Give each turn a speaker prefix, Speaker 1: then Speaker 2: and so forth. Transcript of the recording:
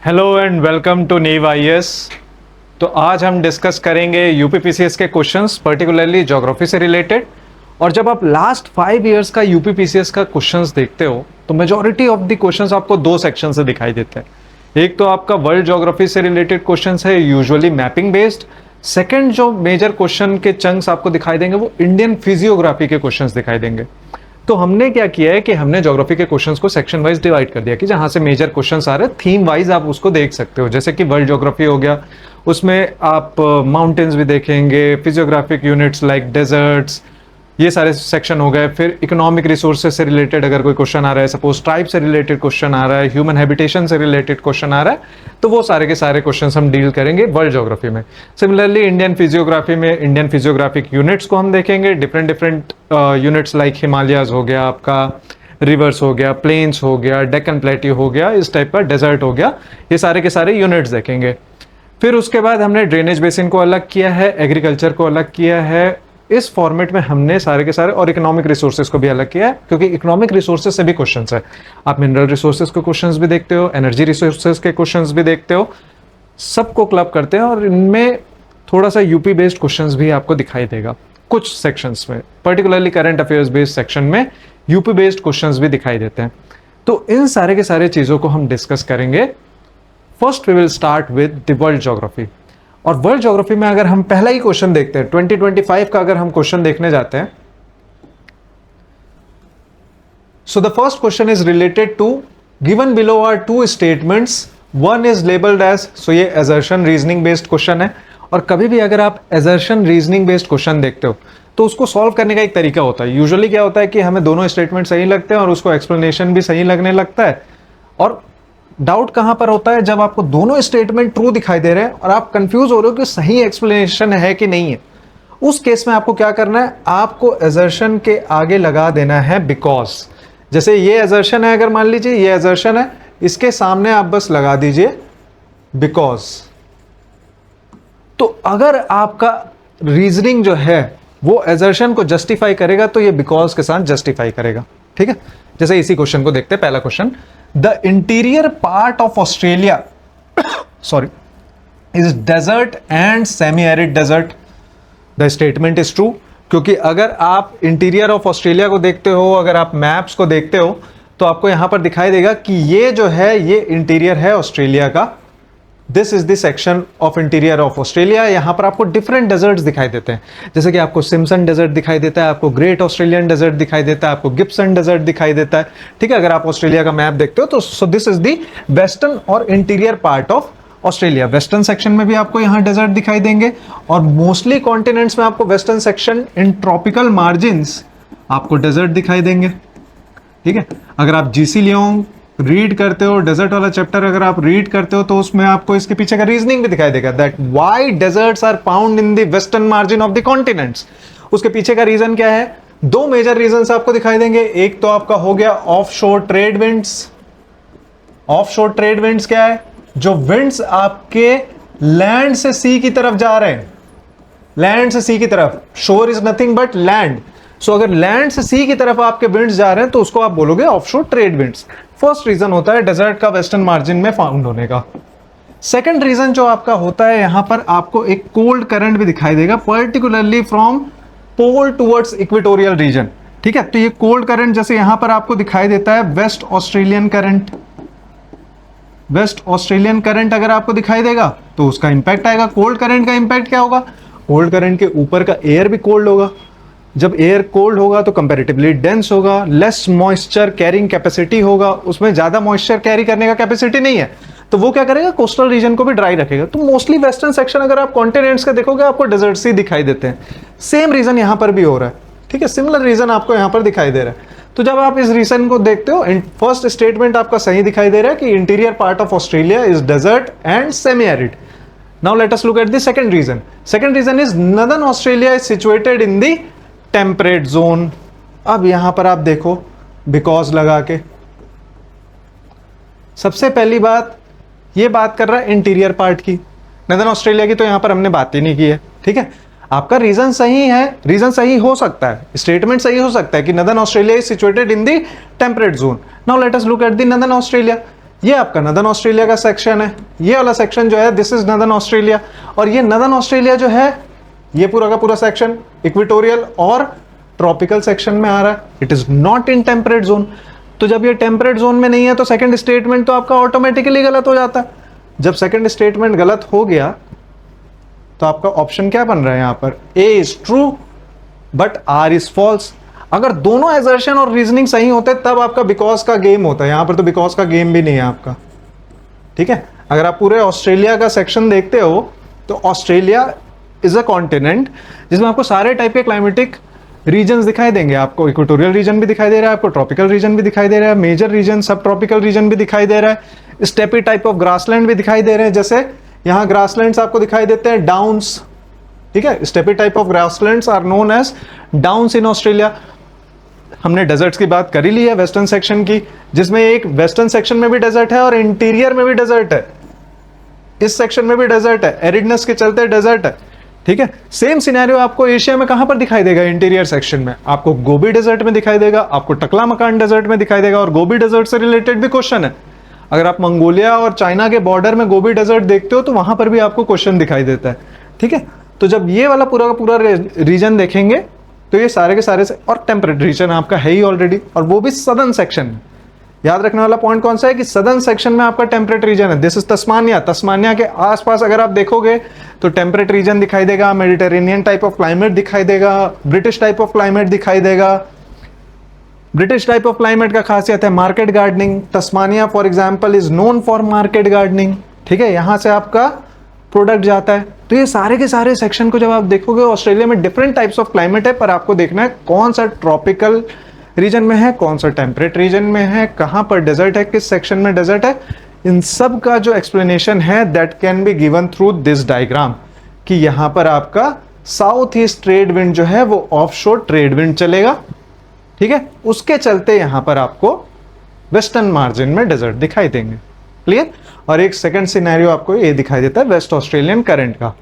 Speaker 1: Hello and welcome to नीव IAS. तो आज हम डिस्कस करेंगे यूपीपीसीएस के क्वेश्चंस, पर्टिकुलरली ज्योग्राफी से रिलेटेड। और जब आप लास्ट 5 इयर्स का यूपीपीसीएस का क्वेश्चंस देखते हो तो मेजॉरिटी ऑफ द क्वेश्चंस आपको दो सेक्शन से दिखाई देते हैं। एक तो आपका वर्ल्ड ज्योग्राफी से रिलेटेड क्वेश्चंस है, यूजुअली मैपिंग बेस्ड। सेकंड जो मेजर क्वेश्चन के चंक्स आपको दिखाई देंगे वो इंडियन फिजियोग्राफी के क्वेश्चंस दिखाई देंगे। तो हमने क्या किया है कि हमने ज्योग्राफी के क्वेश्चंस को सेक्शन वाइज डिवाइड कर दिया कि जहां से मेजर क्वेश्चंस आ रहे हैं थीम वाइज आप उसको देख सकते हो। जैसे कि वर्ल्ड ज्योग्राफी हो गया, उसमें आप माउंटेन्स भी देखेंगे, फिजियोग्राफिक यूनिट्स लाइक डेजर्ट्स, ये सारे सेक्शन हो गए। फिर इकोनॉमिक रिसोर्सेज से रिलेटेड अगर कोई क्वेश्चन आ रहा है, सपोज ट्राइब से रिलेटेड क्वेश्चन आ रहा है, ह्यूमन हैबिटेशन से रिलेटेड क्वेश्चन आ रहा है, तो वो सारे के सारे क्वेश्चन हम डील करेंगे वर्ल्ड ज्योग्राफी में। सिमिलरली इंडियन फिजियोग्राफी में इंडियन फिजियोग्राफिक यूनिट्स को हम देखेंगे, different different units like Himalayas हो गया, आपका रिवर्स हो गया, प्लेन्स हो गया, डेक्कन प्लेट्यू हो गया, इस टाइप का डेजर्ट हो गया, ये सारे के सारे यूनिट्स देखेंगे। फिर उसके बाद हमने ड्रेनेज बेसिन को अलग किया है, एग्रीकल्चर को अलग किया है। इस फॉर्मेट में हमने सारे के सारे और इकोनॉमिक रिसोर्सेज को भी अलग किया है, क्योंकि इकोनॉमिक रिसोर्सेज से भी क्वेश्चंस है। आप मिनरल रिसोर्सेज के क्वेश्चंस भी देखते हो, एनर्जी रिसोर्सेज के क्वेश्चंस भी देखते हो, सबको क्लब करते हैं और इनमें थोड़ा सा यूपी बेस्ड क्वेश्चंस भी आपको दिखाई देगा कुछ सेक्शंस में, particularly current affairs based section में यूपी बेस्ड क्वेश्चंस भी दिखाई देते हैं। तो इन सारे के सारे चीजों को हम डिस्कस करेंगे। First we will start with the world geography. और वर्ल्ड ज्योग्राफी में अगर हम पहला ही क्वेश्चन देखते हैं 2025 का, अगर हम क्वेश्चन देखने जाते हैं, so the first question is related to given below are two statements, one is labelled as, so ये असर्शन रीजनिंग बेस्ड क्वेश्चन है। और कभी भी अगर आप असर्शन रीजनिंग बेस्ड क्वेश्चन देखते हो तो उसको सॉल्व करने का एक तरीका होता है। यूजुअली क्या होता है कि हमें दोनों स्टेटमेंट सही लगते हैं और उसको एक्सप्लेनेशन भी सही लगने लगता है। और डाउट कहां पर होता है, जब आपको दोनों स्टेटमेंट ट्रू दिखाई दे रहे हैं और आप कंफ्यूज हो रहे हो कि सही एक्सप्लेनेशन है कि नहीं है। उस केस में आपको क्या करना है, आपको असर्शन के आगे लगा देना है बिकॉज। जैसे ये असर्शन है, अगर मान लीजिए ये असर्शन है, इसके सामने आप बस लगा दीजिए बिकॉज। तो अगर आपका रीजनिंग जो है वो असर्शन को जस्टिफाई करेगा तो ये बिकॉज के साथ जस्टिफाई करेगा। ठीक है, जैसे इसी क्वेश्चन को देखते हैं। पहला question, the interior part of Australia sorry is desert and semi arid desert. The statement is true, क्योंकि अगर आप इंटीरियर ऑफ ऑस्ट्रेलिया को देखते हो, अगर आप मैप्स को देखते हो तो आपको यहां पर दिखाई देगा कि ये जो है ये इंटीरियर है ऑस्ट्रेलिया का। This is the section of interior of Australia. यहां पर आपको डिफरेंट डेजर्ट्स दिखाई देते हैं, जैसे कि आपको सिम्पसन डेजर्ट दिखाई देता है, आपको ग्रेट ऑस्ट्रेलियन डेजर्ट दिखाई देता है, आपको गिब्सन डेजर्ट दिखाई देता है। ठीक है, अगर आप ऑस्ट्रेलिया का मैप देखते हो तो so this is the western और interior part of Australia. Western section में भी आपको यहां डेजर्ट दिखाई देंगे और मोस्टली कॉन्टिनेंट्स में आपको western section in tropical margins आपको डेजर्ट दिखाई देंगे। ठीक है, अगर आप जीसी लियोंग रीड करते हो, डेजर्ट वाला चैप्टर अगर आप रीड करते हो तो उसमें आपको इसके पीछे का रीजनिंग भी दिखाई देगा, that why deserts are found in the western margin of the continents. उसके पीछे का रीजन क्या है, दो मेजर रीजंस आपको दिखाई देंगे। एक तो आपका हो गया offshore trade winds. Offshore trade winds क्या है, जो विंड्स आपके लैंड से सी की तरफ जा रहे हैं, लैंड से सी की तरफ। शोर इज नथिंग बट लैंड। सो अगर लैंड से सी की तरफ आपके विंड्स जा रहे हैं तो उसको आप बोलोगे offshore trade winds. First reason होता है डेजर्ट का वेस्टर्न मार्जिन में फाउंड होने का। सेकंड रीजन जो आपका होता है, यहां पर आपको एक कोल्ड करंट भी दिखाई देगा, particularly from pole towards equatorial region. ठीक है, तो ये कोल्ड करंट जैसे यहां पर आपको दिखाई देता है waste Australian current. Waste Australian current अगर आपको दिखाई देगा तो उसका इंपैक्ट आएगा। कोल्ड करंट का इंपैक्ट क्या होगा, कोल्ड करंट के ऊपर का एयर भी कोल्ड होगा। जब एयर कोल्ड होगा तो कंपैरेटिवली डेंस होगा, लेस मॉइस्चर कैरिंग कैपेसिटी होगा, उसमें ज्यादा मॉइस्चर कैरी करने का कैपेसिटी नहीं है, तो वो क्या करेगा, कोस्टल रीजन को भी ड्राई रखेगा। तो मोस्टली वेस्टर्न सेक्शन अगर आप कॉन्टिनेंट्स का देखोगे आपको डेजर्ट्स ही दिखाई देते हैं। सेम रीजन यहां पर भी हो रहा है। ठीक है, सिमिलर रीजन आपको यहां पर दिखाई दे रहा है। तो जब आप इस रीजन को देखते हो, फर्स्ट स्टेटमेंट आपका सही दिखाई दे रहा है कि interior part of Australia is desert and semi arid. Now let us look at the second reason. Second reason is northern Australia is situated in the temperate zone. अब यहां पर आप देखो बिकॉज लगा के, सबसे पहली बात ये बात कर रहा है इंटीरियर पार्ट की, नॉर्दर्न ऑस्ट्रेलिया की तो यहां पर हमने बात ही नहीं की है। ठीक है, आपका रीजन सही है, रीजन सही हो सकता है, स्टेटमेंट सही हो सकता है कि northern Australia is situated in the temperate zone. Now let us look at the northern Australia. ये आपका नदर्न ऑस्ट्रेलिया का सेक्शन है, ये वाला सेक्शन जो है दिस इज नदर्न ऑस्ट्रेलिया, और ये नदर्न ऑस्ट्रेलिया जो है ये पूरा का पूरा सेक्शन इक्वेटोरियल और ट्रॉपिकल सेक्शन में आ रहा है। It is not in temperate zone. तो जब ये टेम्परेट जोन में नहीं है तो सेकंड स्टेटमेंट तो आपका ऑटोमेटिकली गलत हो जाता है। जब सेकंड स्टेटमेंट गलत हो गया तो आपका ऑप्शन क्या बन रहा है यहां पर, A is true but R is false. अगर दोनों एजर्शन और रीजनिंग सही होते तब आपका बिकॉज का गेम होता है, यहां पर तो बिकॉज का गेम भी नहीं है आपका। ठीक है, अगर आप पूरे ऑस्ट्रेलिया का सेक्शन देखते हो तो ऑस्ट्रेलिया इज अ कॉन्टिनेंट जिसमें आपको सारे टाइप के क्लाइमेटिक रीजन्स दिखाई देंगे। आपको इक्वेटोरियल रीजन भी दिखाई दे रहा है, आपको ट्रॉपिकल रीजन भी दिखाई दे रहा है, मेजर रीजन, सब ट्रॉपिकल रीजन भी दिखाई दे रहा है, स्टेपी टाइप ऑफ ग्रासलैंड भी दिखाई दे रहे हैं। जैसे यहां ग्रासलैंड्स आपको दिखाई देते हैं डाउन्स। ठीक है, steppe type of grasslands are known as downs in Australia. हमने डेजर्ट्स की बात कर ही ली है वेस्टर्न सेक्शन की, जिसमें एक वेस्टर्न सेक्शन में भी डेजर्ट है और इंटीरियर में भी डेजर्ट है, इस सेक्शन में भी डेजर्ट है, एरिडनेस के चलते डेजर्ट है। ठीक है, सेम सिनेरियो आपको एशिया में कहां पर दिखाई देगा, इंटीरियर सेक्शन में आपको गोबी डेजर्ट में दिखाई देगा, आपको टकला मकान डेजर्ट में दिखाई देगा। और गोबी डेजर्ट से रिलेटेड भी क्वेश्चन है, अगर आप मंगोलिया और चाइना के बॉर्डर में गोबी डेजर्ट देखते हो तो वहां पर भी आपको क्वेश्चन दिखाई देता है। ठीक है, तो जब ये वाला पूरा का पूरा रीजन देखेंगे तो ये सारे के सारे से, और टेम्परेट रीजन आपका है ही ऑलरेडी, और वो भी सदर्न सेक्शन में। याद रखने वाला पॉइंट कौन सा है कि सदर्न सेक्शन में आपका टेम्परेट रीजन है। This is Tasmania. तस्मानिया के आसपास अगर आप देखोगे तो टेम्परेट रीजन दिखाई देगा, मेडिटेरेनियन टाइप ऑफ क्लाइमेट दिखाई देगा, ब्रिटिश टाइप ऑफ क्लाइमेट दिखाई देगा। ब्रिटिश टाइप ऑफ क्लाइमेट का खासियत है market gardening. Tasmania for example is known for market gardening. ठीक है, यहां से आपका प्रोडक्ट जाता है। तो ये सारे के सारे सेक्शन को जब आप देखोगे, ऑस्ट्रेलिया में डिफरेंट टाइप्स ऑफ क्लाइमेट है, पर आपको देखना है कौन सा ट्रॉपिकल रीजन में है, कौन सा टेम्परेट रीजन में है, कहां पर डेजर्ट है, किस सेक्शन में डेजर्ट है। इन सब का जो एक्सप्लेनेशन है that can be given through this diagram, कि यहां पर आपका साउथ ईस्ट ट्रेड विंड जो है वो ऑफशोर ट्रेड विंड चलेगा। ठीक है, उसके चलते यहां पर आपको वेस्टर्न मार्जिन में डेजर्ट दिखाई देंगे। क्लियर। और एक सेकंड सिनेरियो आपको ये दिखाई देता है वेस्ट ऑस्ट्रेलियन करंट का।